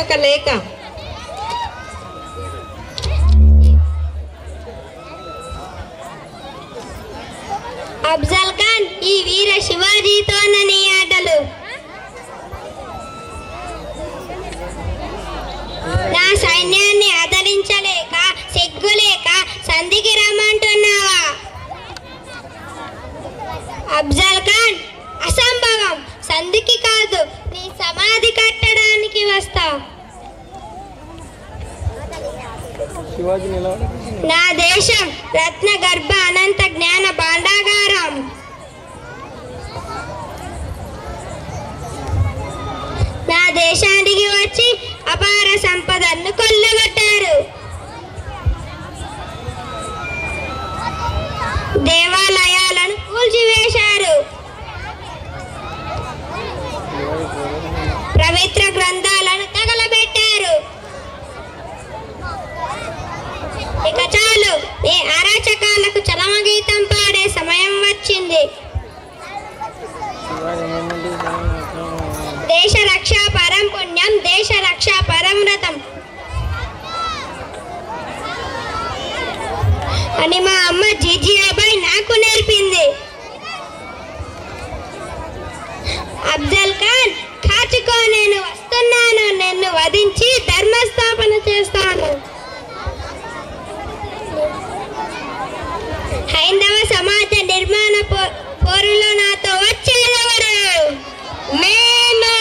ఒక లేఖ. అఫ్జల్ ఖాన్, ఈ వీర శివాజీతోనని ఆటలు. నా సైన్యాన్ని ఆదరించలేక సిగ్గులేక సంధికి రమ్మంటున్నావా? అఫ్జల్ ఖాన్, అసంభవం. సంధికి కాదు, నీ సమాధి కట్టడానికి వస్తా. నా దేశం రత్న గర్భ అనంత జ్ఞాన భాండాగారం. నా దేశానికి వచ్చి అపార సంపదను కొల్లగొట్టారు. దేవాలయాలను కూల్చివేశారు. పవిత్ర గ్రంథాలను తగలబెట్టారు. ఇక చాలు, ఈ అరాచకాలకు చలమగీతం పాడే సమయం వచ్చింది. దేశ రక్షా పరం పుణ్యం, దేశ రక్షా పరం వ్రతం అని మా అమ్మ జిజియాబాయ్ నాకు నేర్పింది. అఫ్జల్ ఖాన్, కాచుకో, నేను వస్తున్నాను. నిన్ను వధించి ధర్మస్థాపన చేస్తాను. హైందవ సమాజ నిర్మాణ పోరులో నాతో వచ్చేదెవరు? నేను.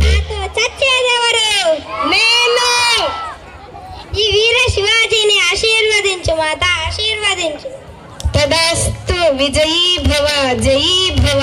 నాతో చచ్చేదెవరు? నేను. ఈ వీర శివాజీని ఆశీర్వదించు మాత, ఆశీర్వదించు. తదాస్తు. విజయీ భవ, జయీ భవ.